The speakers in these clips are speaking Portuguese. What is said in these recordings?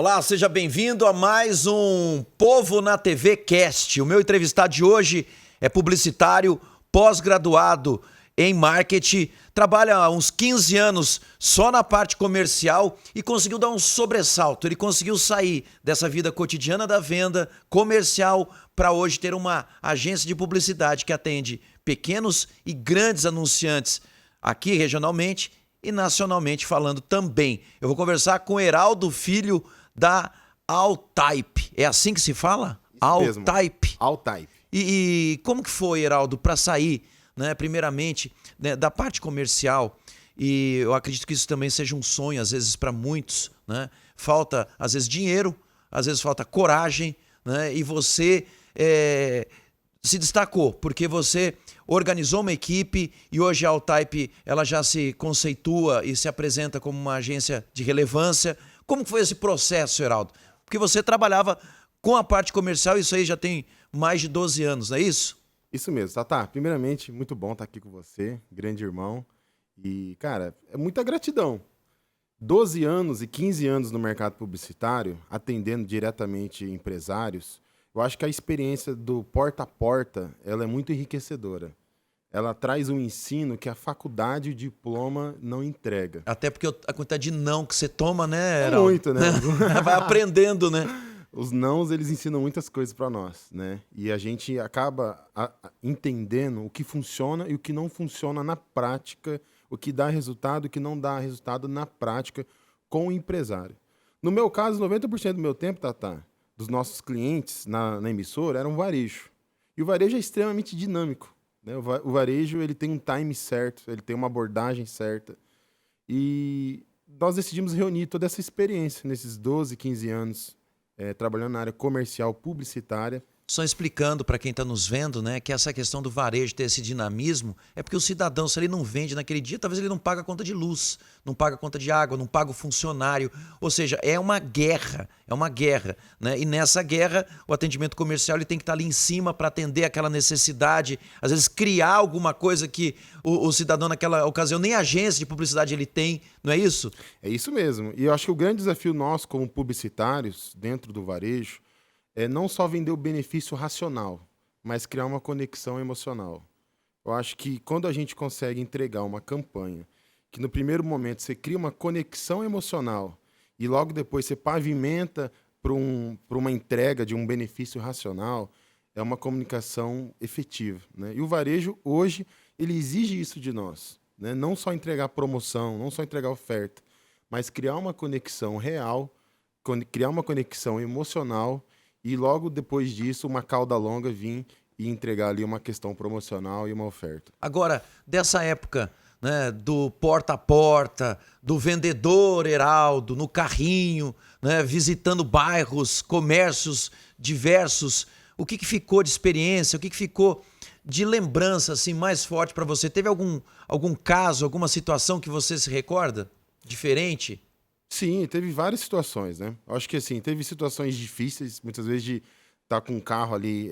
Olá, seja bem-vindo a mais um Povo na TV Cast. O meu entrevistado de hoje é publicitário, pós-graduado em marketing, trabalha há uns 15 anos só na parte comercial e conseguiu dar um sobressalto. Ele conseguiu sair dessa vida cotidiana da venda comercial para hoje ter uma agência de publicidade que atende pequenos e grandes anunciantes aqui regionalmente e nacionalmente falando também. Eu vou conversar com o Heraldo Filho da Altype. É assim que se fala? Altype. Altype. E como que foi, Heraldo, para sair, né, primeiramente, né, da parte comercial? E eu acredito que isso também seja um sonho, às vezes, para muitos, né? Falta, às vezes, dinheiro, às vezes falta coragem, né? E você se destacou, porque você organizou uma equipe e hoje a Altype ela já se conceitua e se apresenta como uma agência de relevância. Como foi esse processo, Heraldo? Porque você trabalhava com a parte comercial, isso aí já tem mais de 12 anos, não é isso? Isso mesmo, Tatá. Primeiramente, muito bom estar aqui com você, grande irmão. E, cara, é muita gratidão. 12 anos e 15 anos no mercado publicitário, atendendo diretamente empresários, eu acho que a experiência do porta a porta, ela é muito enriquecedora. Ela traz um ensino que a faculdade e o diploma não entrega. Até porque a quantidade de não que você toma, né, É Heraldo? muito, né? Vai aprendendo, né? Os nãos, eles ensinam muitas coisas para nós, né? E a gente acaba entendendo o que funciona e o que não funciona na prática, o que dá resultado e o que não dá resultado na prática com o empresário. No meu caso, 90% do meu tempo, Tatá, dos nossos clientes na emissora eram varejo. E o varejo é extremamente dinâmico, né? O varejo, ele tem um time certo, ele tem uma abordagem certa. E nós decidimos reunir toda essa experiência nesses 12, 15 anos, trabalhando na área comercial publicitária. Só explicando para quem está nos vendo, né, que essa questão do varejo ter esse dinamismo é porque o cidadão, se ele não vende naquele dia, talvez ele não paga a conta de luz, não paga a conta de água, não paga o funcionário. Ou seja, é uma guerra, né? E nessa guerra, o atendimento comercial ele tem que estar ali em cima para atender aquela necessidade, às vezes criar alguma coisa que o cidadão naquela ocasião, nem agência de publicidade ele tem, não é isso? É isso mesmo. E eu acho que o grande desafio nosso como publicitários dentro do varejo é não só vender o benefício racional, mas criar uma conexão emocional. Eu acho que quando a gente consegue entregar uma campanha que no primeiro momento você cria uma conexão emocional e logo depois você pavimenta para uma entrega de um benefício racional, é uma comunicação efetiva, né? E o varejo, hoje, ele exige isso de nós, né? Não só entregar promoção, não só entregar oferta, mas criar uma conexão real, criar uma conexão emocional e logo depois disso uma cauda longa vir e entregar ali uma questão promocional e uma oferta. Agora, dessa época, né, do porta a porta, do vendedor Heraldo no carrinho, né, visitando bairros, comércios diversos, o que ficou de experiência, o que ficou de lembrança assim, mais forte para você? Teve algum caso, alguma situação que você se recorda? Diferente? Sim, teve várias situações, né? Eu acho que assim, teve situações difíceis, muitas vezes de estar com um carro ali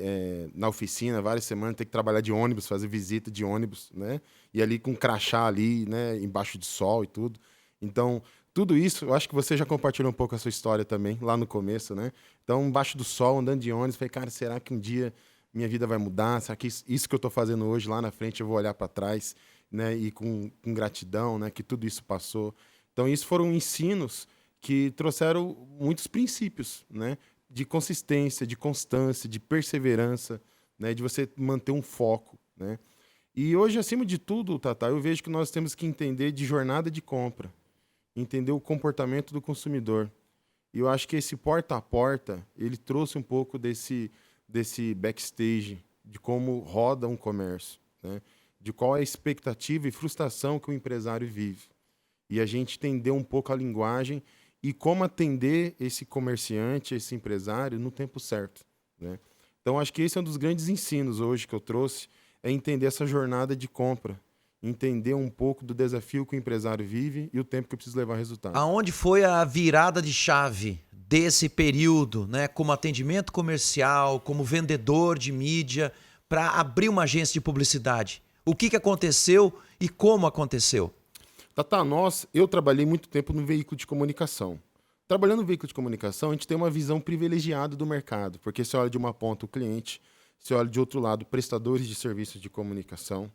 na oficina, várias semanas, ter que trabalhar de ônibus, fazer visita de ônibus, né? E ali com um crachá ali, né? Embaixo de sol e tudo. Então, tudo isso, eu acho que você já compartilhou um pouco a sua história também, lá no começo, né? Então, embaixo do sol, andando de ônibus, falei, cara, será que um dia minha vida vai mudar? Será que isso que eu estou fazendo hoje, lá na frente, eu vou olhar para trás, né? E com gratidão, né? Que tudo isso passou. Então, isso foram ensinos que trouxeram muitos princípios, né? De consistência, de constância, de perseverança, né? De você manter um foco, né? E hoje, acima de tudo, Tatá, eu vejo que nós temos que entender de jornada de compra, entender o comportamento do consumidor. E eu acho que esse porta a porta, ele trouxe um pouco desse backstage, de como roda um comércio, né? De qual é a expectativa e frustração que o empresário vive. E a gente entender um pouco a linguagem e como atender esse comerciante, esse empresário, no tempo certo, né? Então, acho que esse é um dos grandes ensinos hoje que eu trouxe, é entender essa jornada de compra, entender um pouco do desafio que o empresário vive e o tempo que eu preciso levar resultado. Aonde foi a virada de chave desse período, né, como atendimento comercial, como vendedor de mídia, para abrir uma agência de publicidade? O que aconteceu e como aconteceu? Tatá, eu trabalhei muito tempo no veículo de comunicação, Trabalhando no veículo de comunicação, a gente tem uma visão privilegiada do mercado, porque você olha de uma ponta o cliente, você olha de outro lado prestadores de serviços de comunicação,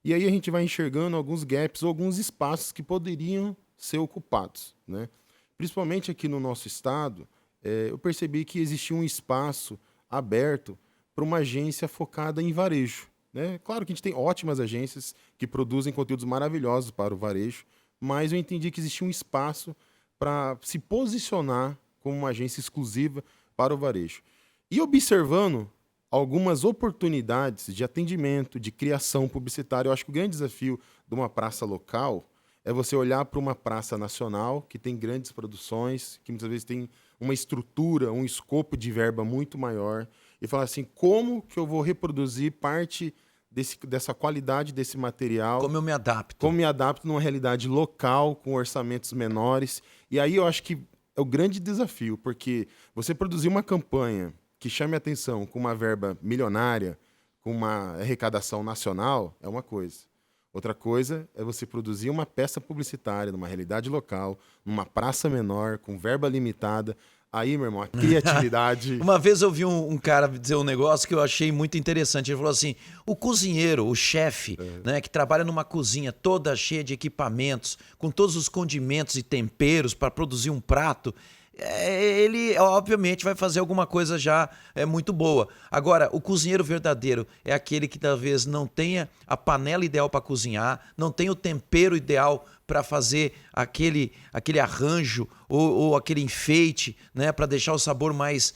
e aí a gente vai enxergando alguns gaps ou alguns espaços que poderiam ser ocupados, né? Principalmente aqui no nosso estado, eu percebi que existia um espaço aberto para uma agência focada em varejo, né? Claro que a gente tem ótimas agências que produzem conteúdos maravilhosos para o varejo, mas eu entendi que existia um espaço para se posicionar como uma agência exclusiva para o varejo. E observando algumas oportunidades de atendimento, de criação publicitária, eu acho que o grande desafio de uma praça local é você olhar para uma praça nacional que tem grandes produções, que muitas vezes tem uma estrutura, um escopo de verba muito maior, e falar assim, como que eu vou reproduzir parte dessa qualidade desse material? Como eu me adapto? Como me adapto numa realidade local, com orçamentos menores. E aí eu acho que é o grande desafio, porque você produzir uma campanha que chame a atenção com uma verba milionária, com uma arrecadação nacional, é uma coisa. Outra coisa é você produzir uma peça publicitária numa realidade local, numa praça menor, com verba limitada. Aí, meu irmão, a criatividade... Uma vez eu vi um cara dizer um negócio que eu achei muito interessante. Ele falou assim, o cozinheiro, o chefe, né, que trabalha numa cozinha toda cheia de equipamentos, com todos os condimentos e temperos para produzir um prato, ele obviamente vai fazer alguma coisa já muito boa. Agora, o cozinheiro verdadeiro é aquele que talvez não tenha a panela ideal para cozinhar, não tenha o tempero ideal para fazer aquele arranjo ou aquele enfeite, né, para deixar o sabor mais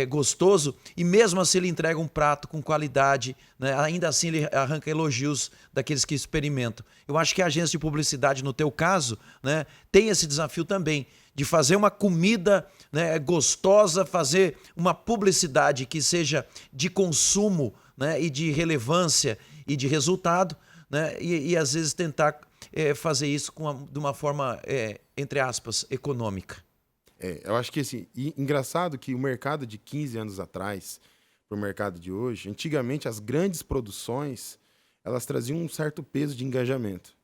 gostoso, e mesmo assim ele entrega um prato com qualidade, né? Ainda assim ele arranca elogios daqueles que experimentam. Eu acho que a agência de publicidade, no teu caso, né, tem esse desafio também, de fazer uma comida, né, gostosa, fazer uma publicidade que seja de consumo, né, e de relevância e de resultado, né, e às vezes tentar fazer isso de uma forma, entre aspas, econômica. Eu acho que assim, engraçado que o mercado de 15 anos atrás para o mercado de hoje, antigamente as grandes produções, elas traziam um certo peso de engajamento.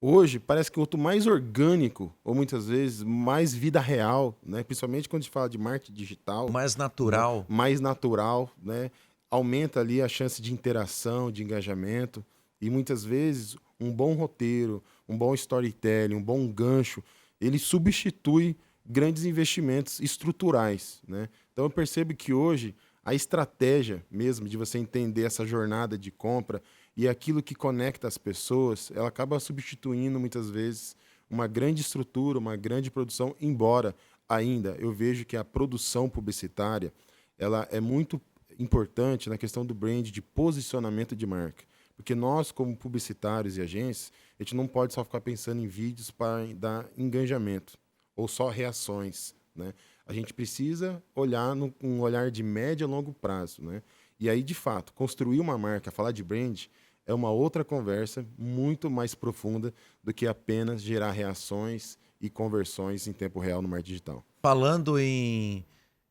Hoje, parece que quanto mais orgânico, ou muitas vezes mais vida real, né? Principalmente quando a gente fala de marketing digital. Mais natural. Né? Mais natural, né? Aumenta ali a chance de interação, de engajamento. E muitas vezes um bom roteiro, um bom storytelling, um bom gancho, ele substitui grandes investimentos estruturais, né? Então eu percebo que hoje a estratégia mesmo de você entender essa jornada de compra e aquilo que conecta as pessoas, ela acaba substituindo muitas vezes uma grande estrutura, uma grande produção, embora ainda eu vejo que a produção publicitária ela é muito importante na questão do brand, de posicionamento de marca. Porque nós, como publicitários e agências, a gente não pode só ficar pensando em vídeos para dar engajamento ou só reações, né? A gente precisa olhar um olhar de médio a longo prazo, né? E aí, de fato, construir uma marca, falar de brand, é uma outra conversa muito mais profunda do que apenas gerar reações e conversões em tempo real no marketing digital. Falando em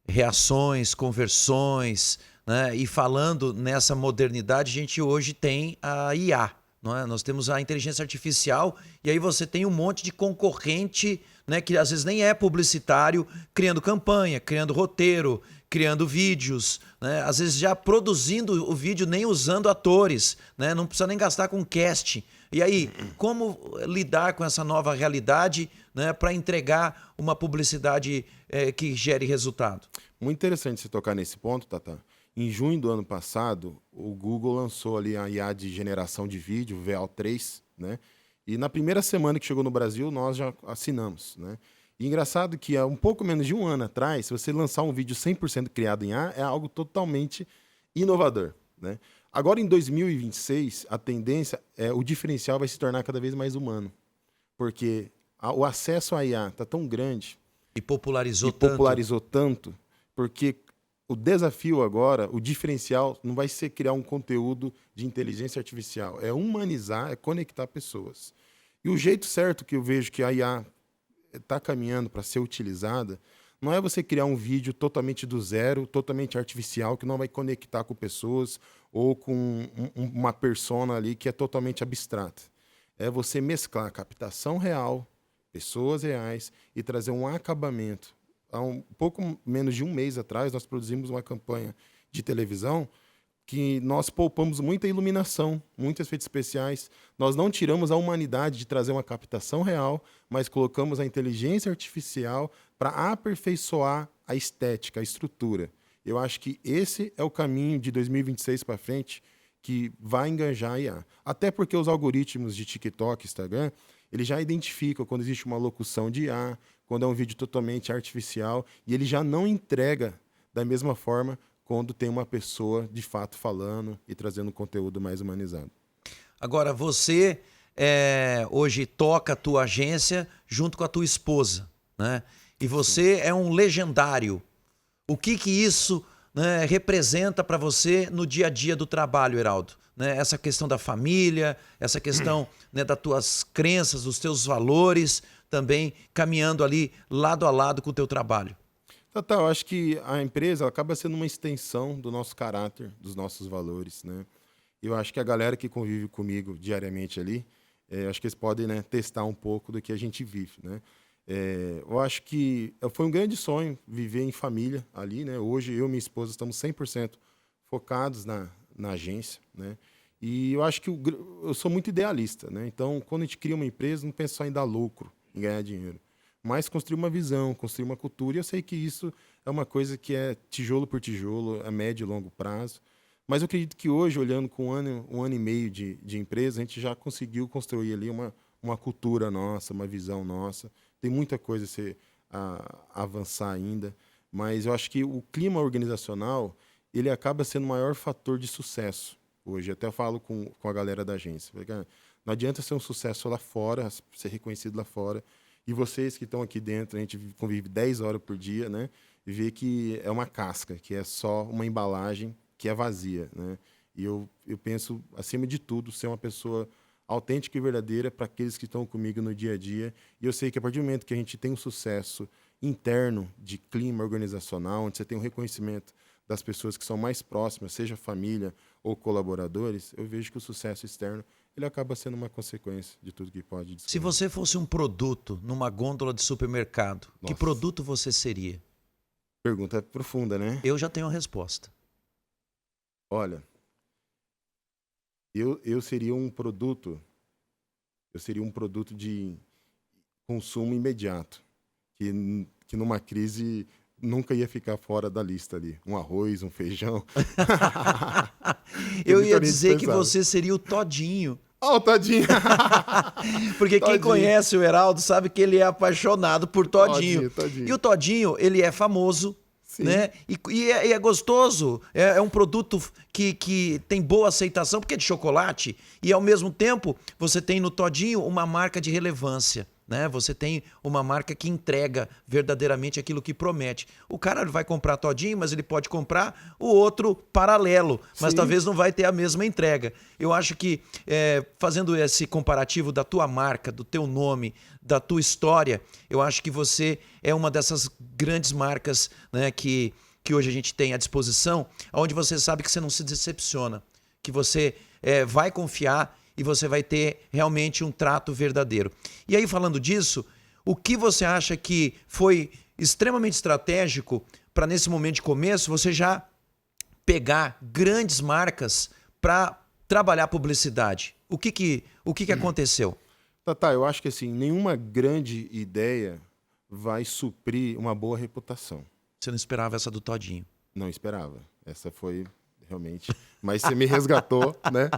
reações, conversões, né, e falando nessa modernidade, a gente hoje tem a IA. Não é? Nós temos a inteligência artificial e aí você tem um monte de concorrente, né, que às vezes nem é publicitário, criando campanha, criando roteiro, criando vídeos, né, às vezes já produzindo o vídeo nem usando atores, né, não precisa nem gastar com casting. E aí, como lidar com essa nova realidade, né, para entregar uma publicidade que gere resultado? Muito interessante você tocar nesse ponto, Tata. Em junho do ano passado, o Google lançou ali a IA de geração de vídeo, o VEO3, né? E na primeira semana que chegou no Brasil, nós já assinamos, né? E engraçado que há um pouco menos de um ano atrás, se você lançar um vídeo 100% criado em IA, é algo totalmente inovador, né? Agora, em 2026, a tendência o diferencial vai se tornar cada vez mais humano, porque o acesso à IA está tão grande e popularizou tanto, porque o desafio agora, o diferencial, não vai ser criar um conteúdo de inteligência artificial, é humanizar, é conectar pessoas. E o jeito certo que eu vejo que a IA está caminhando para ser utilizada, não é você criar um vídeo totalmente do zero, totalmente artificial, que não vai conectar com pessoas ou com uma persona ali que é totalmente abstrata. É você mesclar captação real, pessoas reais e trazer um acabamento. Há um pouco menos de um mês atrás, nós produzimos uma campanha de televisão que nós poupamos muita iluminação, muitos efeitos especiais. Nós não tiramos a humanidade de trazer uma captação real, mas colocamos a inteligência artificial para aperfeiçoar a estética, a estrutura. Eu acho que esse é o caminho de 2026 para frente que vai enganjar a IA. Até porque os algoritmos de TikTok, Instagram, eles já identificam quando existe uma locução de IA, quando é um vídeo totalmente artificial, e ele já não entrega da mesma forma quando tem uma pessoa de fato falando e trazendo um conteúdo mais humanizado. Agora, você hoje toca a tua agência junto com a tua esposa, né? E você é um legendário. O que isso, né, representa para você no dia a dia do trabalho, Heraldo? Né? Essa questão da família, essa questão, né, das tuas crenças, dos teus valores, também caminhando ali lado a lado com o teu trabalho. Tá, eu acho que a empresa ela acaba sendo uma extensão do nosso caráter, dos nossos valores, né? Eu acho que a galera que convive comigo diariamente ali, acho que eles podem, né, testar um pouco do que a gente vive, né? Eu acho que foi um grande sonho viver em família ali, né? Hoje eu e minha esposa estamos 100% focados na agência, né? E eu acho que eu sou muito idealista, né? Então, quando a gente cria uma empresa, não pensa só em dar lucro, em ganhar dinheiro, mas construir uma visão, construir uma cultura. E eu sei que isso é uma coisa que é tijolo por tijolo, a médio e longo prazo. Mas eu acredito que hoje, olhando com um ano e meio de empresa, a gente já conseguiu construir ali uma cultura nossa, uma visão nossa. Tem muita coisa a avançar ainda, mas eu acho que o clima organizacional ele acaba sendo o maior fator de sucesso hoje. Até falo com a galera da agência. Não adianta ser um sucesso lá fora, ser reconhecido lá fora, e vocês que estão aqui dentro, a gente convive 10 horas por dia, né? E vê que é uma casca, que é só uma embalagem que é vazia, né? E eu penso, acima de tudo, ser uma pessoa autêntica e verdadeira para aqueles que estão comigo no dia a dia. E eu sei que a partir do momento que a gente tem um sucesso interno de clima organizacional, onde você tem um reconhecimento das pessoas que são mais próximas, seja família ou colaboradores, eu vejo que o sucesso externo ele acaba sendo uma consequência de tudo que pode descrever. Se você fosse um produto numa gôndola de supermercado, Nossa. que produto você seria? Pergunta profunda, né? Eu já tenho a resposta. Olha, eu seria um produto de consumo imediato, que numa crise nunca ia ficar fora da lista ali. Um arroz, um feijão. Eu ia dizer que você seria o Todinho. Oh, o Todinho! Porque quem conhece o Heraldo sabe que ele é apaixonado por Todinho. Todinho. E o Todinho, ele é famoso, né? E é gostoso. É um produto que tem boa aceitação, porque é de chocolate. E, ao mesmo tempo, você tem no Todinho uma marca de relevância. Né? Você tem uma marca que entrega verdadeiramente aquilo que promete. O cara vai comprar Todinho, mas ele pode comprar o outro paralelo, mas talvez não vai ter a mesma entrega. Eu acho que fazendo esse comparativo da tua marca, do teu nome, da tua história, eu acho que você é uma dessas grandes marcas, né, que hoje a gente tem à disposição, onde você sabe que você não se decepciona, que você vai confiar e você vai ter realmente um trato verdadeiro. E aí, falando disso, o que você acha que foi extremamente estratégico para, nesse momento de começo, você já pegar grandes marcas para trabalhar publicidade? O que aconteceu? Tá, eu acho que assim, nenhuma grande ideia vai suprir uma boa reputação. Você não esperava essa do Todinho? Não esperava. Essa foi... realmente, mas você me resgatou, né?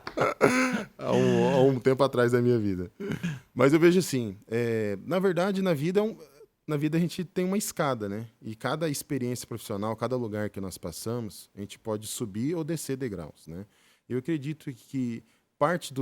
há um tempo atrás da minha vida. Mas eu vejo assim, na verdade, na vida a gente tem uma escada, né? E cada experiência profissional, cada lugar que nós passamos, a gente pode subir ou descer degraus, né? Eu acredito que parte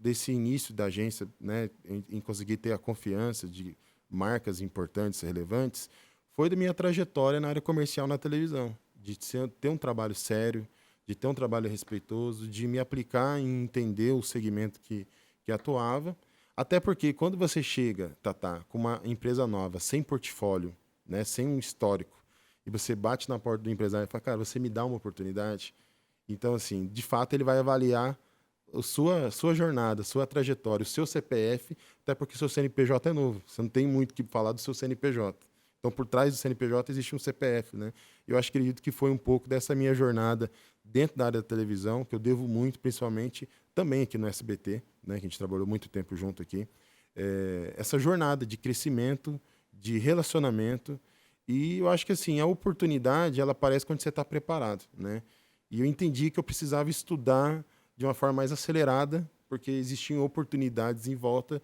desse início da agência, né, em conseguir ter a confiança de marcas importantes, relevantes, foi da minha trajetória na área comercial na televisão, de ter um trabalho sério, de ter um trabalho respeitoso, de me aplicar em entender o segmento que atuava. Até porque quando você chega, Tatá, com uma empresa nova, sem portfólio, né, sem um histórico, e você bate na porta do empresário e fala, cara, você me dá uma oportunidade? Então, assim, de fato, ele vai avaliar a sua jornada, a sua trajetória, o seu CPF, até porque o seu CNPJ é novo. Você não tem muito o que falar do seu CNPJ. Então, por trás do CNPJ existe um CPF, né? Eu acredito que foi um pouco dessa minha jornada dentro da área da televisão, que eu devo muito, principalmente, também aqui no SBT, né? Que a gente trabalhou muito tempo junto aqui. Essa jornada de crescimento, de relacionamento. E eu acho que, assim, a oportunidade, ela aparece quando você está preparado, né? E eu entendi que eu precisava estudar de uma forma mais acelerada, porque existiam oportunidades em volta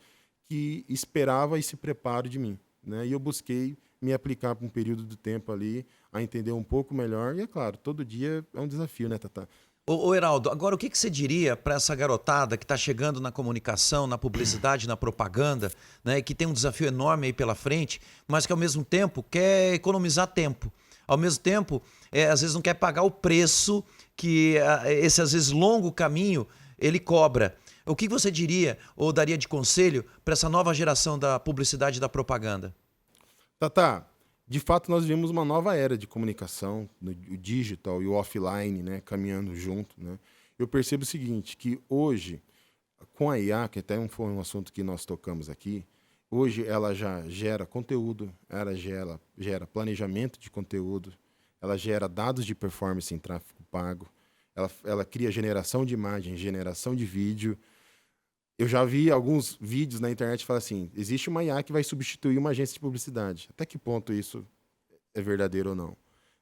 que esperava esse preparo de mim, né? E eu busquei me aplicar por um período de tempo ali, a entender um pouco melhor. E, é claro, todo dia é um desafio, né, Tatá? Ô Heraldo, agora o que você diria para essa garotada que está chegando na comunicação, na publicidade, na propaganda, né, que tem um desafio enorme aí pela frente, mas que ao mesmo tempo quer economizar tempo? Ao mesmo tempo, às vezes não quer pagar o preço que esse, às vezes, longo caminho ele cobra. O que você diria ou daria de conselho para essa nova geração da publicidade e da propaganda? Tatá, de fato nós vivemos uma nova era de comunicação, o digital e o offline, né, caminhando junto, né? Eu percebo o seguinte, que hoje, com a IA, que até foi um assunto que nós tocamos aqui, hoje ela já gera conteúdo, ela gera planejamento de conteúdo, ela gera dados de performance em tráfego pago, ela cria geração de imagem, geração de vídeo. Eu já vi alguns vídeos na internet que falam assim, existe uma IA que vai substituir uma agência de publicidade. Até que ponto isso é verdadeiro ou não?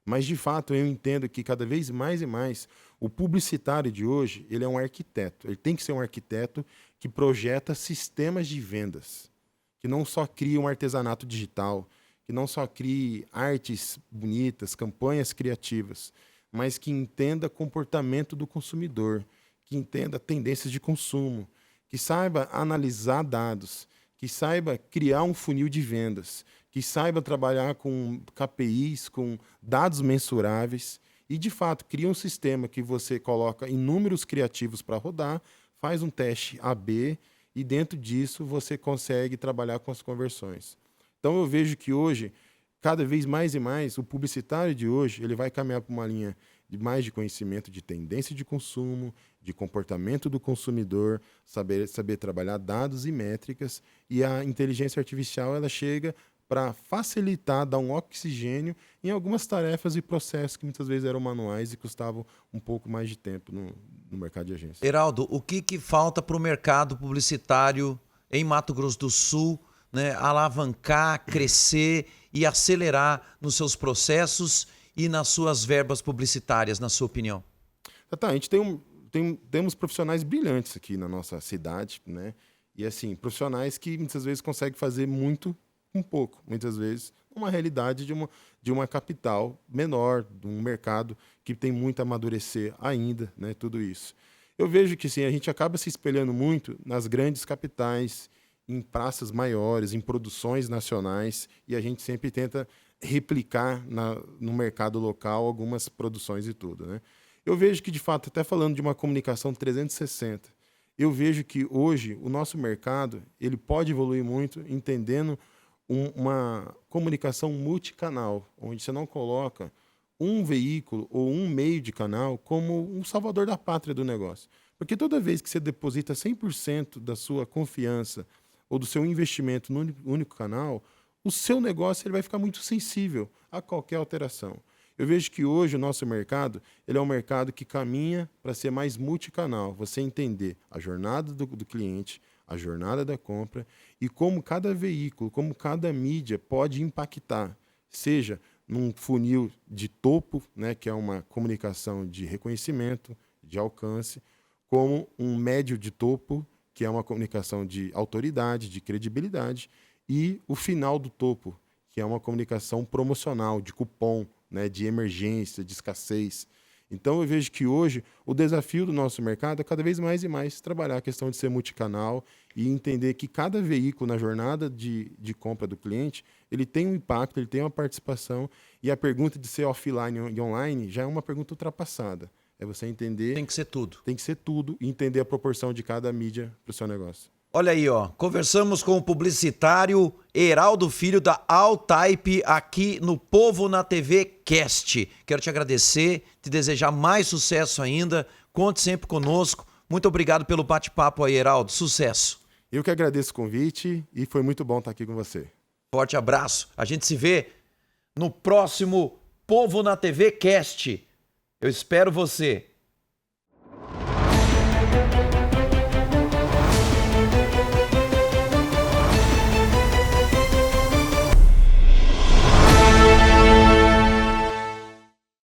Mas, de fato, eu entendo que cada vez mais e mais o publicitário de hoje, ele é um arquiteto. Ele tem que ser um arquiteto que projeta sistemas de vendas, que não só cria um artesanato digital, que não só crie artes bonitas, campanhas criativas, mas que entenda comportamento do consumidor, que entenda tendências de consumo, que saiba analisar dados, que saiba criar um funil de vendas, que saiba trabalhar com KPIs, com dados mensuráveis e, de fato, cria um sistema que você coloca inúmeros criativos para rodar, faz um teste A/B e, dentro disso, você consegue trabalhar com as conversões. Então, eu vejo que hoje, cada vez mais e mais, o publicitário de hoje ele vai caminhar para uma linha de conhecimento de tendência de consumo, de comportamento do consumidor, saber trabalhar dados e métricas, e a inteligência artificial ela chega para facilitar, dar um oxigênio em algumas tarefas e processos que muitas vezes eram manuais e custavam um pouco mais de tempo no mercado de agência. Heraldo, o que falta para o mercado publicitário em Mato Grosso do Sul, né, alavancar, crescer e acelerar nos seus processos e nas suas verbas publicitárias, na sua opinião? Tá, a gente temos profissionais brilhantes aqui na nossa cidade, né? E assim, profissionais que muitas vezes conseguem fazer muito com pouco, muitas vezes uma realidade de uma capital menor, de um mercado que tem muito a amadurecer ainda, né? Tudo isso. Eu vejo que sim, a gente acaba se espelhando muito nas grandes capitais, em praças maiores, em produções nacionais, e a gente sempre tenta replicar no mercado local algumas produções e tudo, né? Eu vejo que, de fato, até falando de uma comunicação 360, eu vejo que hoje o nosso mercado ele pode evoluir muito entendendo uma comunicação multicanal, onde você não coloca um veículo ou um meio de canal como um salvador da pátria do negócio. Porque toda vez que você deposita 100% da sua confiança ou do seu investimento no único canal, o seu negócio ele vai ficar muito sensível a qualquer alteração. Eu vejo que hoje o nosso mercado ele é um mercado que caminha para ser mais multicanal. Você entender a jornada do cliente, a jornada da compra e como cada veículo, como cada mídia pode impactar, seja num funil de topo, né, que é uma comunicação de reconhecimento, de alcance, como um médio de topo, que é uma comunicação de autoridade, de credibilidade, e o final do topo, que é uma comunicação promocional, de cupom, né, de emergência, de escassez. Então eu vejo que hoje o desafio do nosso mercado é cada vez mais e mais trabalhar a questão de ser multicanal e entender que cada veículo na jornada de compra do cliente, ele tem um impacto, ele tem uma participação, e a pergunta de ser offline e online já é uma pergunta ultrapassada. É você entender... Tem que ser tudo. Tem que ser tudo e entender a proporção de cada mídia para o seu negócio. Olha aí, ó, conversamos com o publicitário Heraldo Filho da All-Type aqui no Povo na TV Cast. Quero te agradecer, te desejar mais sucesso ainda. Conte sempre conosco Muito obrigado pelo bate-papo aí, Heraldo. Sucesso. Eu que agradeço o convite e foi muito bom estar aqui com você. Forte abraço. A gente se vê no próximo Povo na TV Cast. Eu espero você.